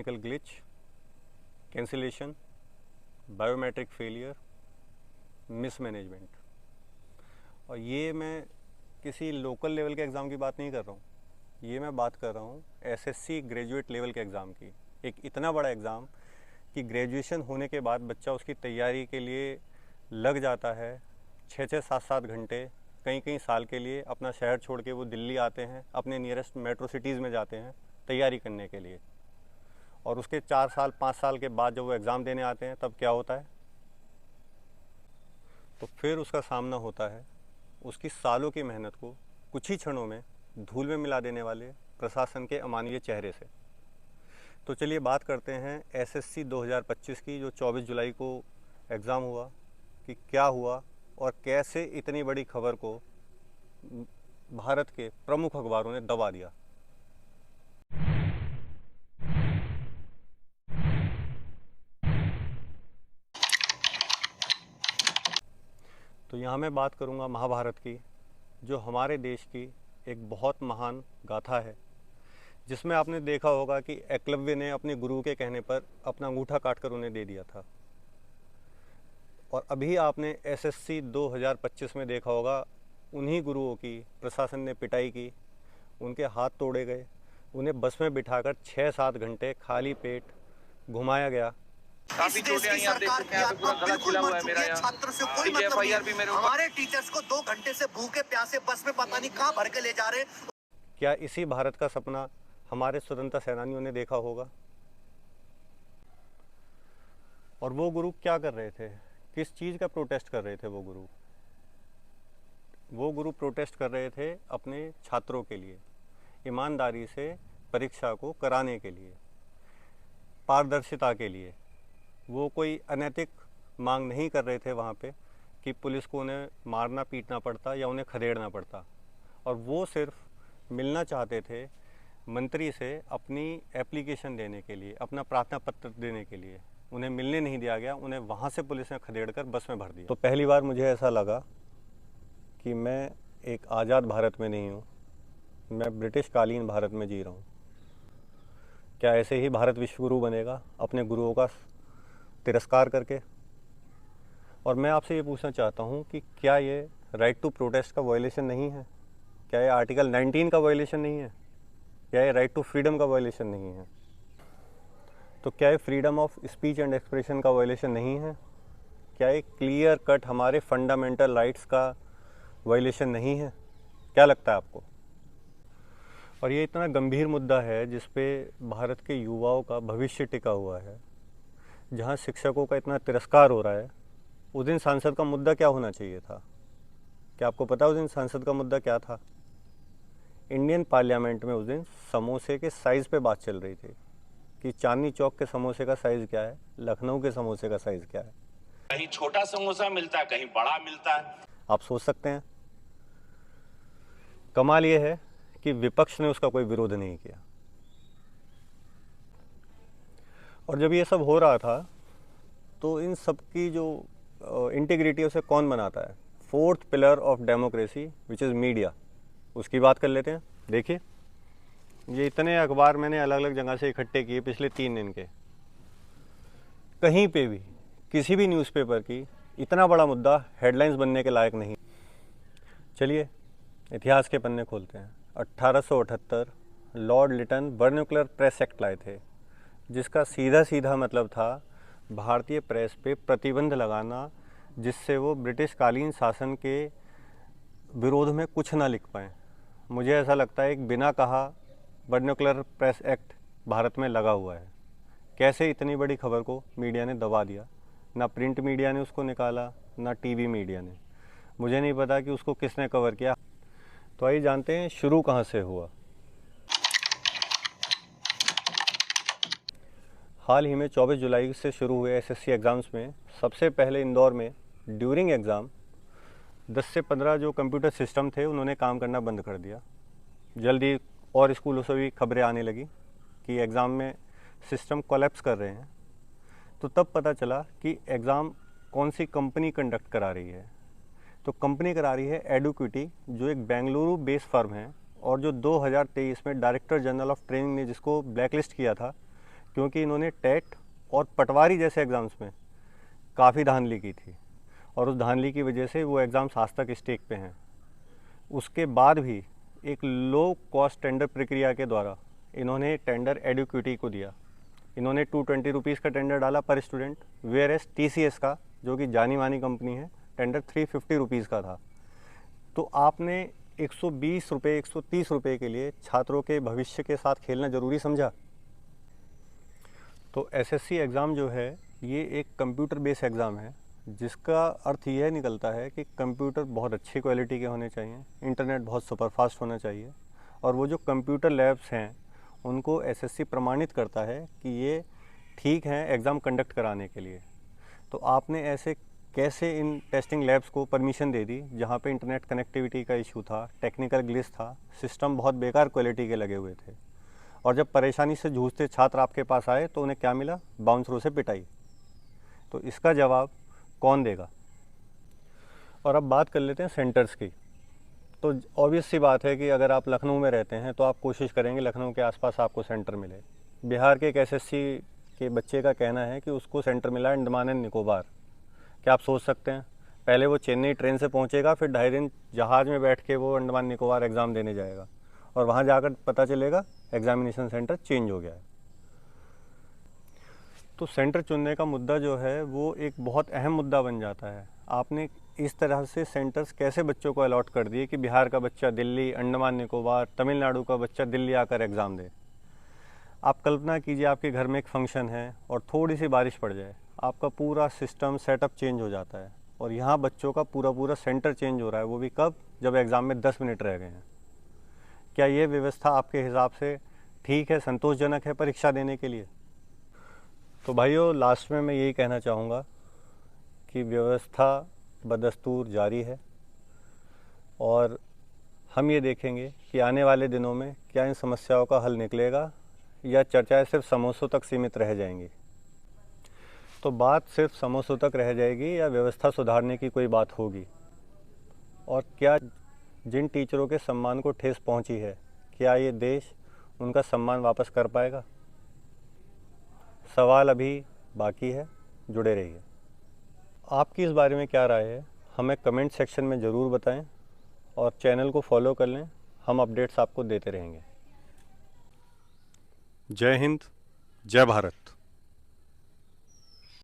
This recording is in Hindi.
Technical glitch, cancellation, biometric failure, mismanagement. और ये मैं किसी लोकल लेवल के एग्ज़ाम की बात नहीं कर रहा हूँ, ये मैं बात कर रहा हूँ एसएससी ग्रेजुएट लेवल के एग्ज़ाम की। एक इतना बड़ा एग्ज़ाम कि ग्रेजुएशन होने के बाद बच्चा उसकी तैयारी के लिए लग जाता है 6-6, 7-7 घंटे, कई कई साल के लिए अपना शहर छोड़ के वो दिल्ली आते हैं, अपने नियरेस्ट मेट्रो सिटीज़ में जाते हैं तैयारी करने के लिए। और उसके 4 साल 5 साल के बाद जब वो एग्ज़ाम देने आते हैं तब क्या होता है? तो फिर उसका सामना होता है उसकी सालों की मेहनत को कुछ ही क्षणों में धूल में मिला देने वाले प्रशासन के अमानवीय चेहरे से। तो चलिए बात करते हैं एसएससी 2025 की, जो 24 जुलाई को एग्ज़ाम हुआ, कि क्या हुआ और कैसे इतनी बड़ी खबर को भारत के प्रमुख अखबारों ने दबा दिया। तो यहाँ मैं बात करूँगा महाभारत की, जो हमारे देश की एक बहुत महान गाथा है, जिसमें आपने देखा होगा कि एकलव्य ने अपने गुरु के कहने पर अपना अंगूठा काटकर उन्हें दे दिया था। और अभी आपने एसएससी 2025 में देखा होगा उन्हीं गुरुओं की प्रशासन ने पिटाई की, उनके हाथ तोड़े गए, उन्हें बस में बिठाकर 6-7 घंटे खाली पेट घुमाया गया। काफी चोटियां यहाँ देख सकते हैं, यहाँ पे पूरा गला छिला हुआ है मेरा। यहाँ छात्र से कोई मतलब नहीं भी मेरे हमारे टीचर्स को 2 घंटे से भूखे प्यासे बस में पता नहीं कहाँ भर के ले जा रहे। क्या इसी भारत का सपना हमारे स्वतंत्रता सेनानियों ने देखा होगा? और वो गुरु क्या कर रहे थे, किस चीज़ का प्रोटेस्ट कर रहे थे? वो गुरु प्रोटेस्ट कर रहे थे अपने छात्रों के लिए, ईमानदारी से परीक्षा को कराने के लिए, पारदर्शिता के लिए। वो कोई अनैतिक मांग नहीं कर रहे थे वहाँ पे कि पुलिस को उन्हें मारना पीटना पड़ता या उन्हें खदेड़ना पड़ता। और वो सिर्फ मिलना चाहते थे मंत्री से अपनी एप्लीकेशन देने के लिए, अपना प्रार्थना पत्र देने के लिए। उन्हें मिलने नहीं दिया गया, उन्हें वहाँ से पुलिस ने खदेड़कर बस में भर दिया। तो पहली बार मुझे ऐसा लगा कि मैं एक आज़ाद भारत में नहीं हूँ, मैं ब्रिटिश कालीन भारत में जी रहा हूँ। क्या ऐसे ही भारत विश्वगुरु बनेगा अपने गुरुओं का तिरस्कार करके? और मैं आपसे ये पूछना चाहता हूँ कि क्या ये राइट टू प्रोटेस्ट का वायलेशन नहीं है? क्या ये आर्टिकल 19 का वायलेशन नहीं है? क्या ये राइट टू फ्रीडम का वायलेशन नहीं है? तो क्या ये freedom of speech and expression का वायलेशन नहीं है? क्या ये क्लियर कट हमारे फंडामेंटल राइट्स का वायलेशन नहीं है? क्या लगता है आपको? और ये इतना गंभीर मुद्दा है जिस पे भारत के युवाओं का भविष्य टिका हुआ है, जहाँ शिक्षकों का इतना तिरस्कार हो रहा है। उस दिन सांसद का मुद्दा क्या होना चाहिए था? क्या आपको पता है उस दिन सांसद का मुद्दा क्या था? इंडियन पार्लियामेंट में उस दिन समोसे के साइज़ पे बात चल रही थी कि चांदनी चौक के समोसे का साइज़ क्या है, लखनऊ के समोसे का साइज़ क्या है। कहीं छोटा समोसा मिलता है, कहीं बड़ा मिलता है। आप सोच सकते हैं। कमाल ये है कि विपक्ष ने उसका कोई विरोध नहीं किया। और जब ये सब हो रहा था तो इन सब की जो इंटीग्रिटी उसे कौन बनाता है? 4th pillar of democracy which is media, उसकी बात कर लेते हैं। देखिए, ये इतने अखबार मैंने अलग अलग जगह से इकट्ठे किए पिछले 3 दिन के। कहीं पे भी किसी भी न्यूज़पेपर की इतना बड़ा मुद्दा हेडलाइंस बनने के लायक नहीं। चलिए इतिहास के पन्ने खोलते हैं। 1878 Lord Lytton vernacular press act लाए थे, जिसका सीधा सीधा मतलब था भारतीय प्रेस पे प्रतिबंध लगाना, जिससे वो ब्रिटिश कालीन शासन के विरोध में कुछ ना लिख पाएँ। मुझे ऐसा लगता है एक बिना कहा वर्नाक्युलर प्रेस एक्ट भारत में लगा हुआ है। कैसे इतनी बड़ी खबर को मीडिया ने दबा दिया? ना प्रिंट मीडिया ने उसको निकाला, ना टीवी मीडिया ने। मुझे नहीं पता कि उसको किसने कवर किया। तो आइए जानते हैं शुरू कहाँ से हुआ। हाल ही में 24 जुलाई से शुरू हुए एसएससी एग्ज़ाम्स में सबसे पहले इंदौर में ड्यूरिंग एग्ज़ाम 10 से 15 जो कंप्यूटर सिस्टम थे उन्होंने काम करना बंद कर दिया। जल्दी और स्कूलों से भी खबरें आने लगी कि एग्ज़ाम में सिस्टम कोलैप्स कर रहे हैं। तो तब पता चला कि एग्ज़ाम कौन सी कंपनी कंडक्ट करा रही है। तो कंपनी करा रही है एडुक्विटी, जो एक बेंगलुरु बेस्ड फर्म है और जो 2023 में डायरेक्टर जनरल ऑफ ट्रेनिंग ने जिसको ब्लैकलिस्ट किया था क्योंकि इन्होंने टेट और पटवारी जैसे एग्ज़ाम्स में काफ़ी धांधली की थी और उस धांधली की वजह से वो एग्ज़ाम्स आज तक स्टेक पे हैं। उसके बाद भी एक लो कॉस्ट टेंडर प्रक्रिया के द्वारा इन्होंने टेंडर एडुक्यूटी को दिया। इन्होंने 220 रुपीज़ का टेंडर डाला पर स्टूडेंट, वेयर एस TCS का, जो कि जानी मानी कंपनी है, टेंडर 350 रुपीज़ का था। तो आपने 120 रुपये 130 रुपये के लिए छात्रों के भविष्य के साथ खेलना ज़रूरी समझा? तो SSC एग्ज़ाम जो है ये एक कंप्यूटर बेस्ड एग्ज़ाम है, जिसका अर्थ यह निकलता है कि कंप्यूटर बहुत अच्छी क्वालिटी के होने चाहिए, इंटरनेट बहुत सुपरफास्ट होना चाहिए, और वो जो कंप्यूटर लैब्स हैं उनको SSC प्रमाणित करता है कि ये ठीक हैं एग्ज़ाम कंडक्ट कराने के लिए। तो आपने ऐसे कैसे इन टेस्टिंग लैब्स को परमिशन दे दी जहाँ पे इंटरनेट कनेक्टिविटी का इशू था, टेक्निकल ग्लिच था, सिस्टम बहुत बेकार क्वालिटी के लगे हुए थे, और जब परेशानी से जूझते छात्र आपके पास आए तो उन्हें क्या मिला? बाउंसरों से पिटाई। तो इसका जवाब कौन देगा? और अब बात कर लेते हैं सेंटर्स की। तो ऑब्वियस सी बात है कि अगर आप लखनऊ में रहते हैं तो आप कोशिश करेंगे लखनऊ के आसपास आपको सेंटर मिले। बिहार के एक SSC के बच्चे का कहना है कि उसको सेंटर मिला अंडमान एंड निकोबार। क्या आप सोच सकते हैं? पहले वो चेन्नई ट्रेन से पहुंचेगा, फिर 2.5 दिन जहाज़ में बैठ के वो अंडमान निकोबार एग्ज़ाम देने जाएगा, और वहाँ जाकर पता चलेगा एग्ज़ामिनेशन सेंटर चेंज हो गया है। तो सेंटर चुनने का मुद्दा जो है वो एक बहुत अहम मुद्दा बन जाता है। आपने इस तरह से सेंटर्स कैसे बच्चों को अलॉट कर दिए कि बिहार का बच्चा दिल्ली, अंडमान निकोबार, तमिलनाडु का बच्चा दिल्ली आकर एग्ज़ाम दे। आप कल्पना कीजिए आपके घर में एक फंक्शन है और थोड़ी सी बारिश पड़ जाए, आपका पूरा सिस्टम सेटअप चेंज हो जाता है, और यहाँ बच्चों का पूरा सेंटर चेंज हो रहा है, वो भी कब? जब एग्ज़ाम में 10 मिनट रह गए हैं। क्या ये व्यवस्था आपके हिसाब से ठीक है, संतोषजनक है परीक्षा देने के लिए? तो भाइयों, लास्ट में मैं यही कहना चाहूँगा कि व्यवस्था बदस्तूर जारी है, और हम ये देखेंगे कि आने वाले दिनों में क्या इन समस्याओं का हल निकलेगा या चर्चाएं सिर्फ समोसों तक सीमित रह जाएंगी। तो बात सिर्फ समोसों तक रह जाएगी या व्यवस्था सुधारने की कोई बात होगी? और क्या जिन टीचरों के सम्मान को ठेस पहुंची है, क्या ये देश उनका सम्मान वापस कर पाएगा? सवाल अभी बाकी है, जुड़े रहिए। आपकी इस बारे में क्या राय है, हमें कमेंट सेक्शन में ज़रूर बताएं, और चैनल को फॉलो कर लें, हम अपडेट्स आपको देते रहेंगे। जय हिंद, जय भारत।